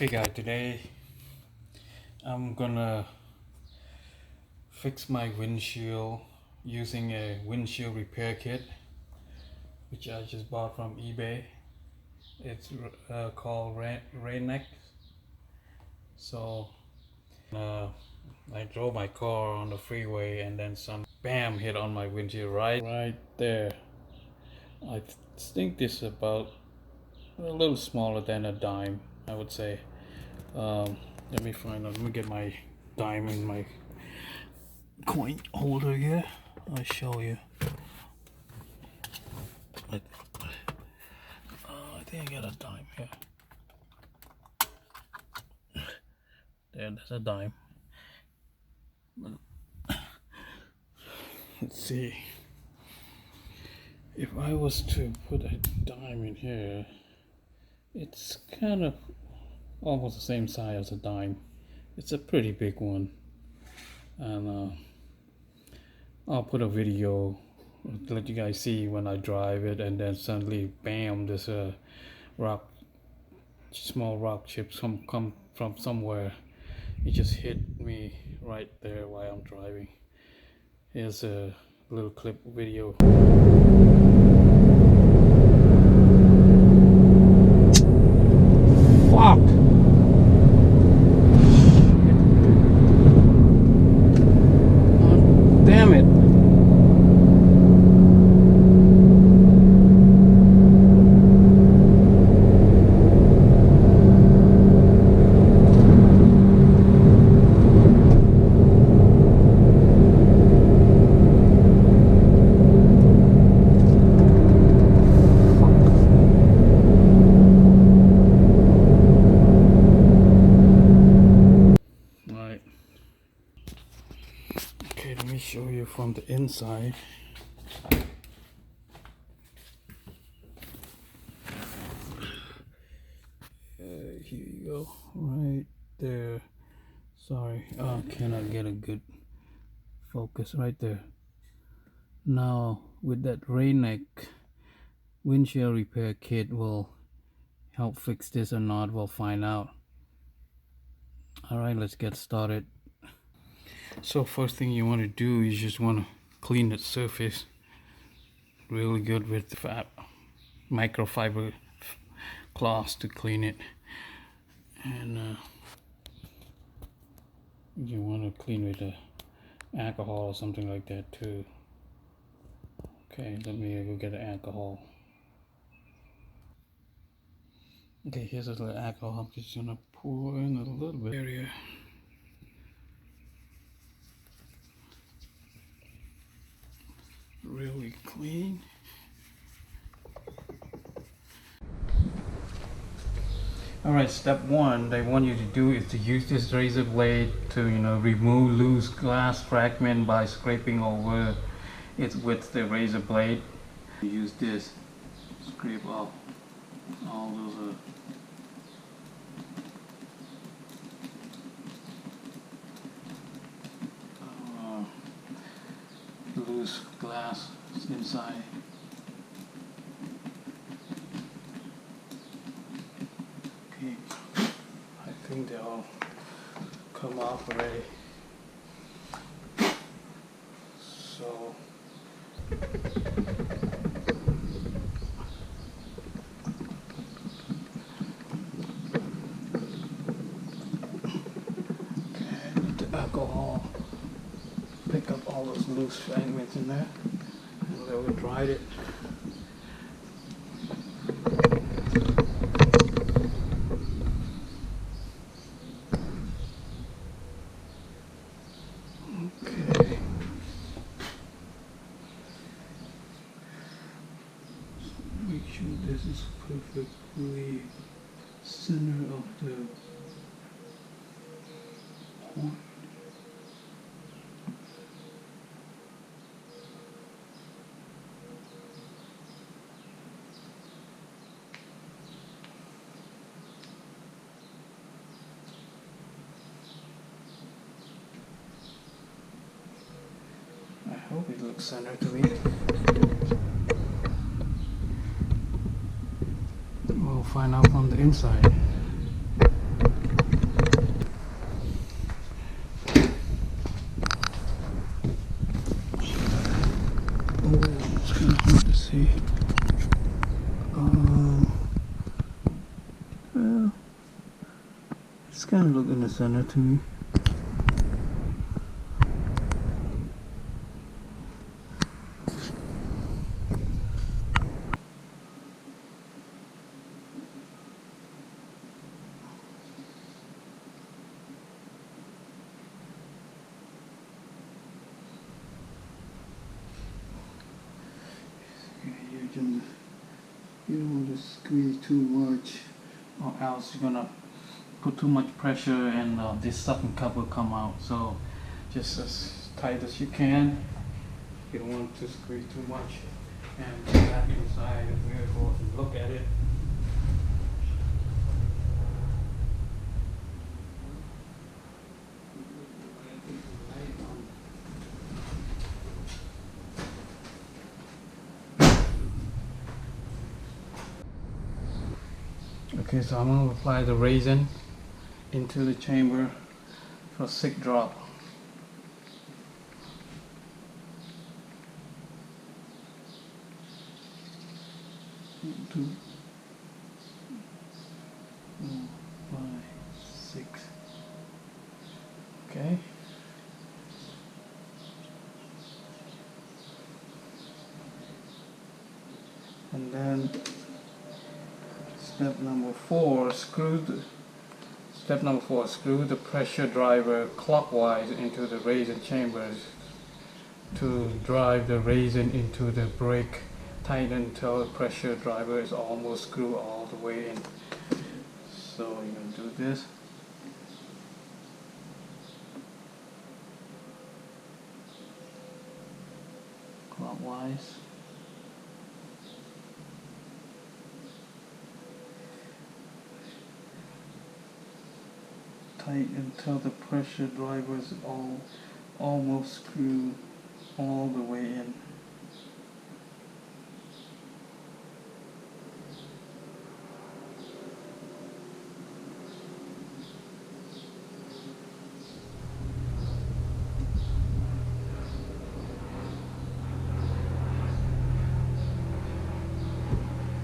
Okay guys, today I'm gonna fix my windshield using a windshield repair kit which I just bought from eBay. It's called Rain. So I drove my car on the freeway and then some bam hit on my windshield right there. I think this is about a little smaller than a dime, I would say. Let me get my dime in my coin holder here. I'll show you. I think I got a dime here. There's a dime. Let's see. If I was to put a dime in here, it's kind of almost the same size as a dime. It's a pretty big one, and I'll put a video to let you guys see when I drive it, and then suddenly bam, there's a small rock chips come from somewhere. It just hit me right there while I'm driving. Here's a little clip video. Fuck! Oh, damn it! Okay, let me show you from the inside. Here you go, right there. Sorry, cannot get a good focus right there. Now, with that Rain windshield repair kit will help fix this or not, we'll find out. Alright, let's get started. So first thing you want to do is just want to clean the surface really good with microfiber cloths to clean it, and you want to clean with alcohol or something like that too. Okay, let me go get the alcohol. Okay, here's a little alcohol. I'm just gonna pour in a little bit area. Really clean. Alright, step one they want you to do is to use this razor blade to remove loose glass fragment by scraping over it with the razor blade. Use this, scrape off all those loose glass inside. Okay, I think they all come off already. So let the alcohol pick up all those loose fragments in there, and then we dried it. Okay. Make sure this is perfectly center of the point. I hope it looks centered to me. We'll find out from the inside. it's kind of hard to see. Well, it's kind of looking in the center to me. You don't want to squeeze too much, or else you're gonna put too much pressure and this suction cup will come out. So just as tight as you can. You don't want to squeeze too much. And back inside, we're going to look at it. Okay, so I'm going to apply the resin into the chamber for 6 drops. Two, 4, 5, 6. Okay. And then step number 4, screw the pressure driver clockwise into the resin chambers to drive the resin into the brake. Tighten until the pressure driver is almost screwed all the way in. So you're going to do this. Clockwise. Tight until the pressure driver is almost screwed all the way in.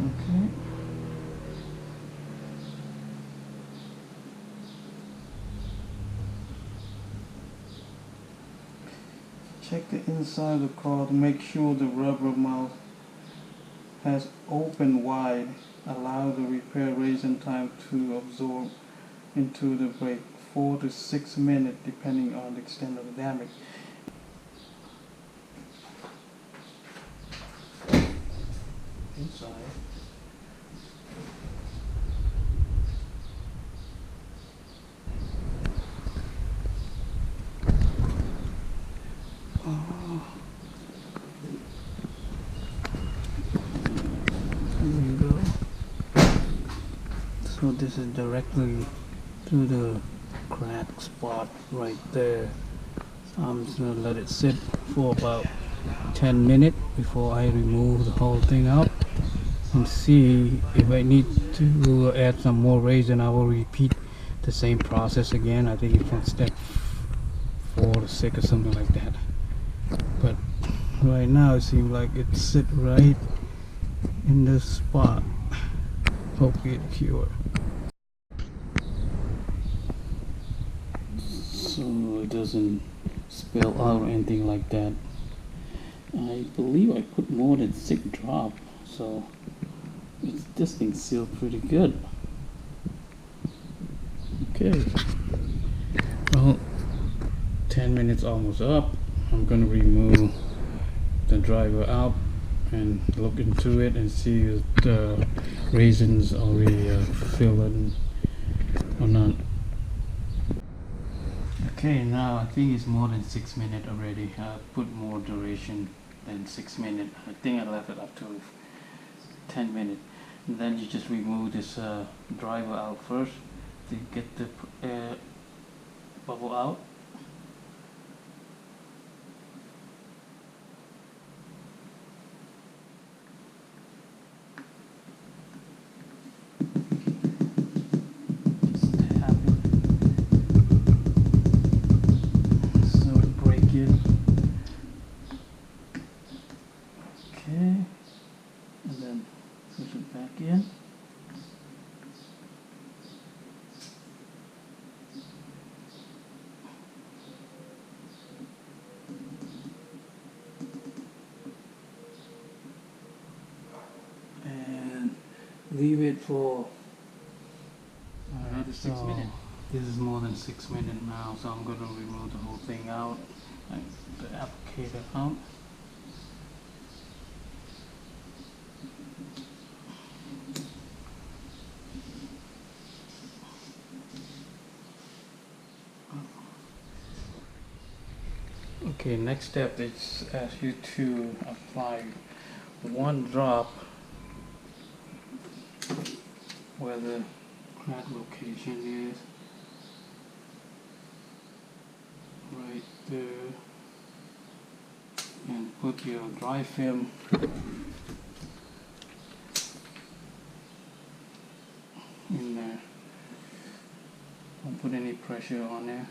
Okay. Check the inside of the car to make sure the rubber mouth has opened wide. Allow the repair resin time to absorb into the brake 4 to 6 minutes depending on the extent of the damage. Inside. So this is directly to the crack spot right there. So I'm just gonna let it sit for about 10 minutes before I remove the whole thing out and see if I need to add some more resin. I will repeat the same process again. I think it's from step 4 to 6 or something like that. But right now it seems like it sit right in this spot. Hopefully it cure. So it doesn't spill out or anything like that. I believe I put more than 6 drops, so this thing sealed pretty good. Okay, well, 10 minutes almost up. I'm gonna remove the driver out and look into it and see if the raisins already filled in or not. Okay, now I think it's more than 6 minutes already. I put more duration than 6 minutes. I think I left it up to 10 minutes. And then you just remove this driver out first to get the air bubble out. Okay, and then push it back in. And leave it for, Another 6 minutes. this is more than 6 minutes now, so I'm going to remove the whole thing out, like the applicator out. Okay, next step is ask you to apply one drop where the crack location is, right there, and put your dry film in there. Don't put any pressure on there.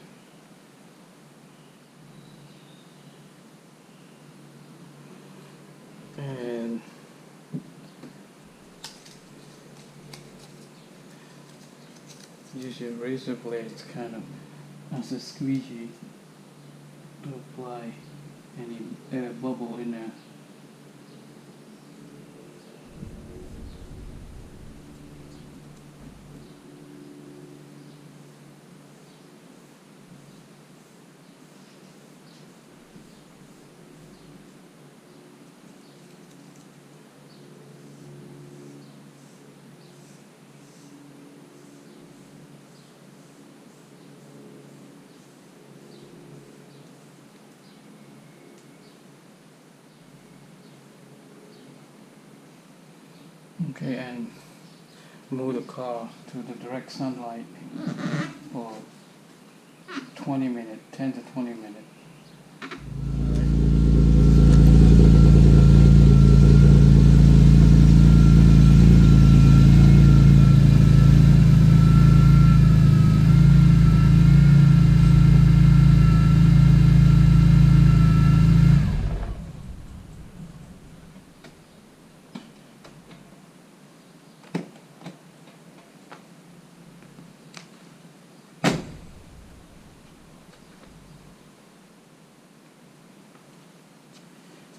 And use your razor blades kind of as a squeegee to apply any air bubble in there. Okay, and move the car to the direct sunlight for 20 minutes, 10 to 20 minutes.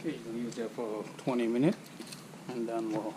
Okay, you can use that for 20 minutes, and then we'll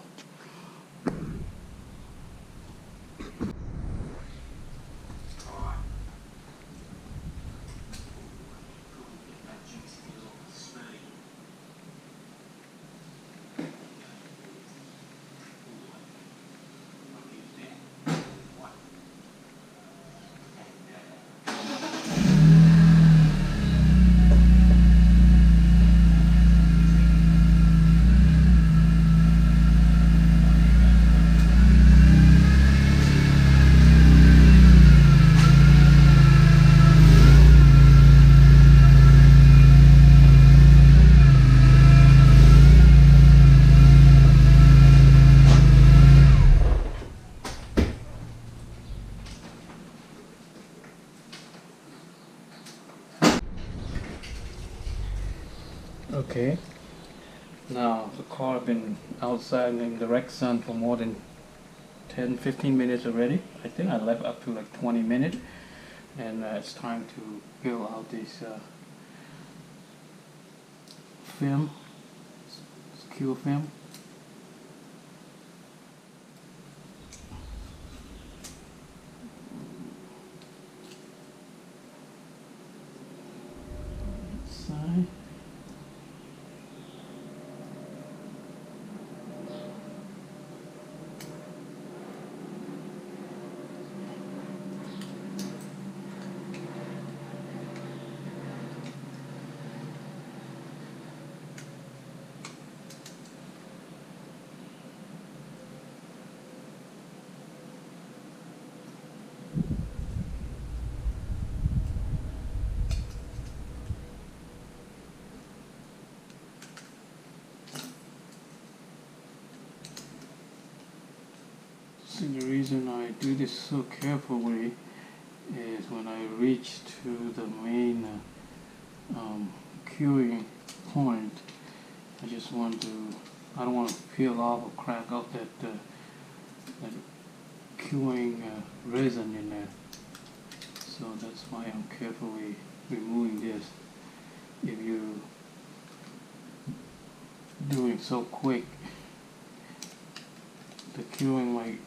okay. Now the car has been outside in the direct sun for more than 10-15 minutes already. I think I left up to like 20 minutes, and it's time to peel out this film, secure film. Side. So the reason I do this so carefully is when I reach to the main curing point, I just want to, I don't want to peel off or crack out that curing resin in there. So that's why I'm carefully removing this. If you doing so quick, the curing might,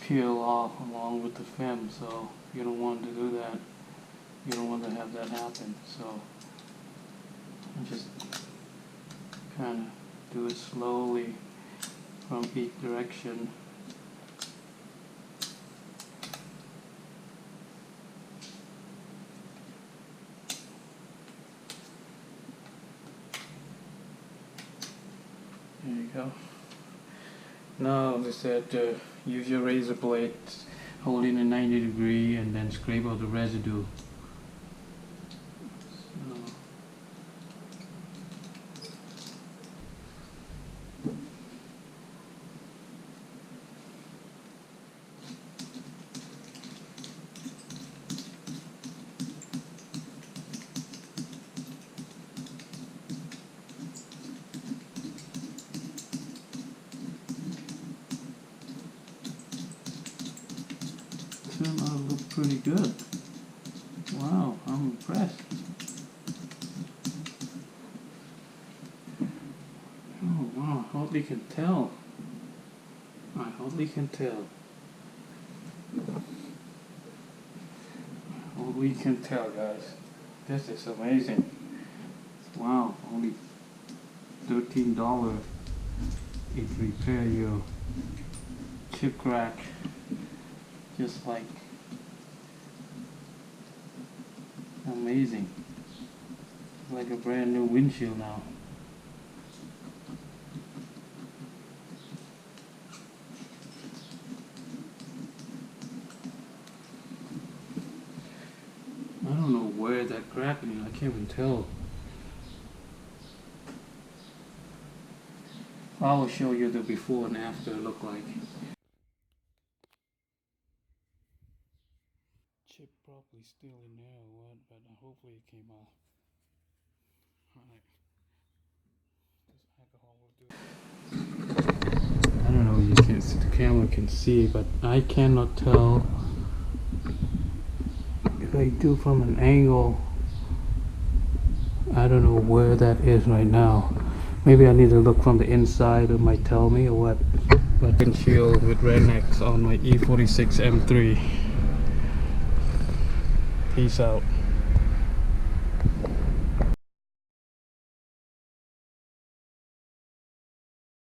peel off along with the film, so you don't want to do that. You don't want to have that happen. So I just kind of do it slowly from each direction. There you go. Now, as I said, use your razor blade, hold it in 90 degree, and then scrape out the residue. Turned out to look pretty good. Wow, I'm impressed. Oh wow, hardly can tell. I hardly can tell. Hardly can tell, guys. This is amazing. Wow, only $13 it repair your chip crack. Just like amazing. Like a brand new windshield now. I don't know where that crack is. I can't even tell. I will show you the before and after look like. Chip probably still in there or what, but hopefully it came out. Alright. This alcohol will do. I don't know if you can see, the camera can see, but I cannot tell if I do from an angle. I don't know where that is right now. Maybe I need to look from the inside, it might tell me or what. But windshield with rednecks on my E46 M3. Peace out.